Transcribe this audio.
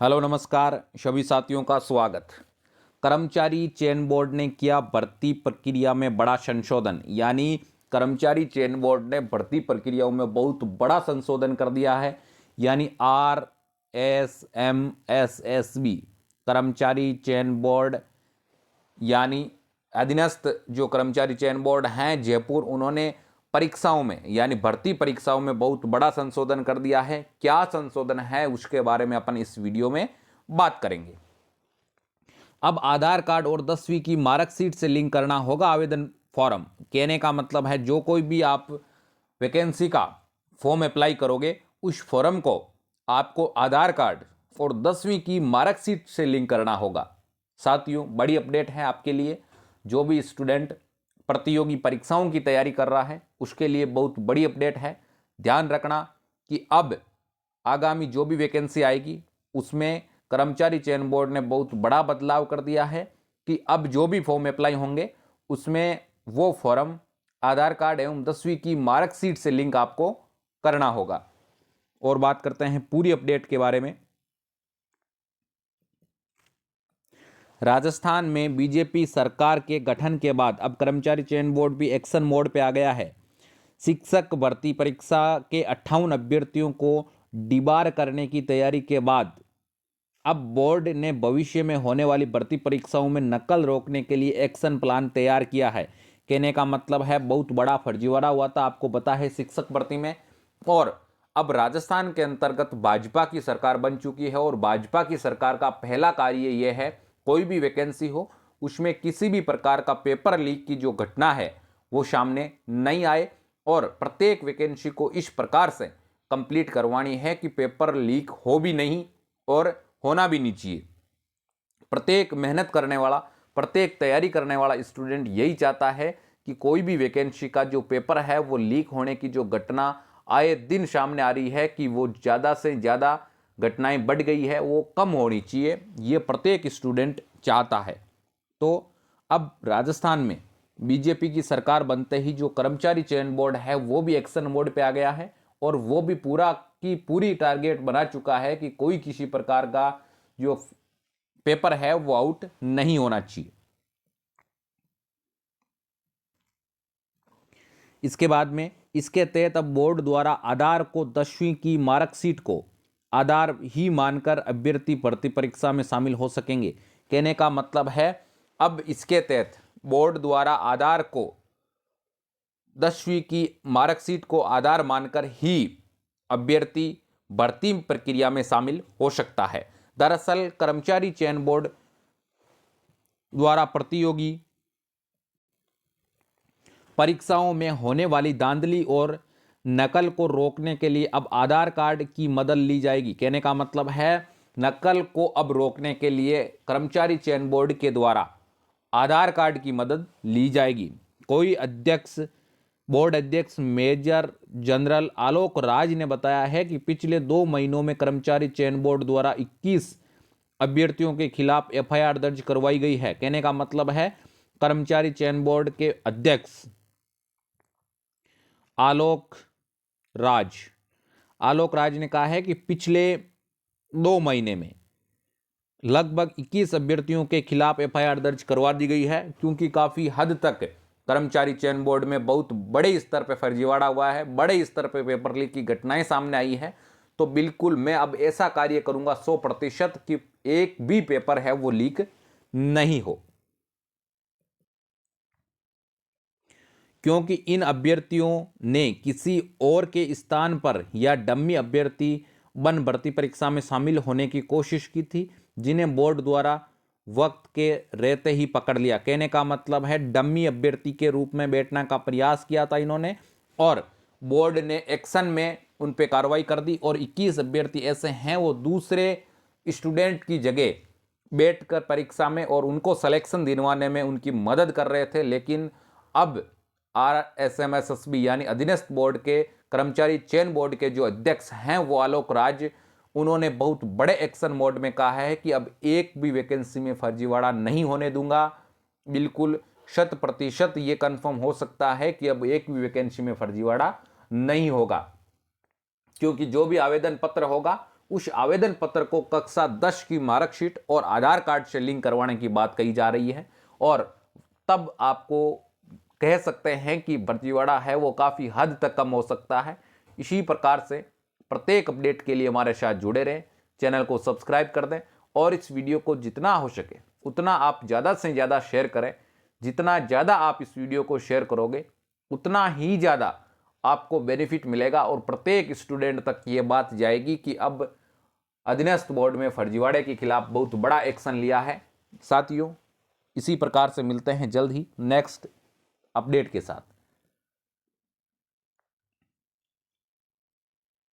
Hello नमस्कार सभी साथियों का स्वागत। कर्मचारी चयन बोर्ड ने किया भर्ती प्रक्रिया में बड़ा संशोधन, यानी कर्मचारी चयन बोर्ड ने भर्ती प्रक्रियाओं में बहुत बड़ा संशोधन कर दिया है। यानी RSMSSB कर्मचारी चयन बोर्ड यानी अधीनस्थ जो कर्मचारी चयन बोर्ड हैं जयपुर, उन्होंने परीक्षाओं में यानी भर्ती परीक्षाओं में बहुत बड़ा संशोधन कर दिया है। क्या संशोधन है उसके बारे में अपन इस वीडियो में बात करेंगे। अब आधार कार्ड और 10वीं की मार्कशीट से लिंक करना होगा आवेदन फॉर्म। कहने का मतलब है जो कोई भी आप वैकेंसी का फॉर्म अप्लाई करोगे उस फॉर्म को आपको आधार कार्ड और 10वीं की मार्कशीट से लिंक करना होगा। साथियों, बड़ी अपडेट है आपके लिए। जो भी स्टूडेंट प्रतियोगी परीक्षाओं की तैयारी कर रहा है उसके लिए बहुत बड़ी अपडेट है। ध्यान रखना कि अब आगामी जो भी वैकेंसी आएगी उसमें कर्मचारी चयन बोर्ड ने बहुत बड़ा बदलाव कर दिया है कि अब जो भी फॉर्म अप्लाई होंगे उसमें वो फॉर्म आधार कार्ड एवं 10वीं की मार्कशीट से लिंक आपको करना होगा। और बात करते हैं पूरी अपडेट के बारे में। राजस्थान में बीजेपी सरकार के गठन के बाद अब कर्मचारी चयन बोर्ड भी एक्शन मोड पे आ गया है। शिक्षक भर्ती परीक्षा के 58 अभ्यर्थियों को डिबार करने की तैयारी के बाद अब बोर्ड ने भविष्य में होने वाली भर्ती परीक्षाओं में नकल रोकने के लिए एक्शन प्लान तैयार किया है। कहने का मतलब है बहुत बड़ा फर्जीवाड़ा हुआ था, आपको पता है, शिक्षक भर्ती में। और अब राजस्थान के अंतर्गत भाजपा की सरकार बन चुकी है और भाजपा की सरकार का पहला कार्य यह है कोई भी वैकेंसी हो उसमें किसी भी प्रकार का पेपर लीक की जो घटना है वो सामने नहीं आए और प्रत्येक वैकेंसी को इस प्रकार से कंप्लीट करवानी है कि पेपर लीक हो भी नहीं और होना भी नहीं चाहिए। प्रत्येक मेहनत करने वाला, प्रत्येक तैयारी करने वाला स्टूडेंट यही चाहता है कि कोई भी वैकेंसी का जो पेपर है वो लीक होने की जो घटना आए दिन सामने आ रही है कि वो ज़्यादा से ज़्यादा घटनाएं बढ़ गई है, वो कम होनी चाहिए, ये प्रत्येक स्टूडेंट चाहता है। तो अब राजस्थान में बीजेपी की सरकार बनते ही जो कर्मचारी चयन बोर्ड है वो भी एक्शन मोड पे आ गया है और वो भी पूरा की पूरी टारगेट बना चुका है कि कोई किसी प्रकार का जो पेपर है वो आउट नहीं होना चाहिए। इसके बाद में इसके तहत अब बोर्ड द्वारा आधार को 10वीं की मार्कशीट को आधार ही मानकर अभ्यर्थी भर्ती परीक्षा में शामिल हो सकेंगे। कहने का मतलब है अब इसके तहत बोर्ड द्वारा आधार को 10वीं की मार्कशीट को आधार मानकर ही अभ्यर्थी भर्ती प्रक्रिया में शामिल हो सकता है। दरअसल कर्मचारी चयन बोर्ड द्वारा प्रतियोगी परीक्षाओं में होने वाली धांधली और नकल को रोकने के लिए अब आधार कार्ड की मदद ली जाएगी। कहने का मतलब है नकल को अब रोकने के लिए कर्मचारी चयन बोर्ड के द्वारा आधार कार्ड की मदद ली जाएगी। बोर्ड अध्यक्ष मेजर जनरल आलोक राज ने बताया है कि पिछले 2 महीनों में कर्मचारी चयन बोर्ड द्वारा 21 अभ्यर्थियों के खिलाफ एफआईआर दर्ज करवाई गई है। कहने का मतलब है कर्मचारी चयन बोर्ड के अध्यक्ष आलोक राज आलोक राज ने कहा है कि पिछले 2 महीने में लगभग 21 अभ्यर्थियों के खिलाफ एफआईआर दर्ज करवा दी गई है, क्योंकि काफ़ी हद तक कर्मचारी चयन बोर्ड में बहुत बड़े स्तर पर फर्जीवाड़ा हुआ है, बड़े स्तर पर पेपर लीक की घटनाएं सामने आई है। तो बिल्कुल मैं अब ऐसा कार्य करूंगा 100% कि एक भी पेपर है वो लीक नहीं हो, क्योंकि इन अभ्यर्थियों ने किसी और के स्थान पर या डम्मी अभ्यर्थी बन भर्ती परीक्षा में शामिल होने की कोशिश की थी, जिन्हें बोर्ड द्वारा वक्त के रहते ही पकड़ लिया। कहने का मतलब है डम्मी अभ्यर्थी के रूप में बैठने का प्रयास किया था इन्होंने और बोर्ड ने एक्शन में उन पे कार्रवाई कर दी और 21 अभ्यर्थी ऐसे हैं वो दूसरे स्टूडेंट की जगह बैठकर परीक्षा में और उनको सिलेक्शन दिलवाने में उनकी मदद कर रहे थे। लेकिन अब RSMSSB यानी अधीनस्थ बोर्ड के कर्मचारी चयन बोर्ड के जो अध्यक्ष हैं वो आलोक राज, उन्होंने बहुत बड़े एक्शन मोड में कहा है कि अब एक भी वैकेंसी में फर्जीवाड़ा नहीं होने दूंगा। बिल्कुल 100% ये कंफर्म हो सकता है कि अब एक भी वैकेंसी में फर्जीवाड़ा नहीं होगा, क्योंकि जो भी आवेदन पत्र होगा उस आवेदन पत्र को कक्षा 10 की मार्कशीट और आधार कार्ड से लिंक करवाने की बात कही जा रही है। और तब आपको कह सकते हैं कि फर्जीवाड़ा है वो काफ़ी हद तक कम हो सकता है। इसी प्रकार से प्रत्येक अपडेट के लिए हमारे साथ जुड़े रहें, चैनल को सब्सक्राइब कर दें और इस वीडियो को जितना हो सके उतना आप ज़्यादा से ज़्यादा शेयर करें। जितना ज़्यादा आप इस वीडियो को शेयर करोगे उतना ही ज़्यादा आपको बेनिफिट मिलेगा और प्रत्येक स्टूडेंट तक ये बात जाएगी कि अब अधीनस्थ बोर्ड में फर्जीवाड़े के खिलाफ बहुत बड़ा एक्शन लिया है। साथियों, इसी प्रकार से मिलते हैं जल्द ही नेक्स्ट अपडेट के साथ।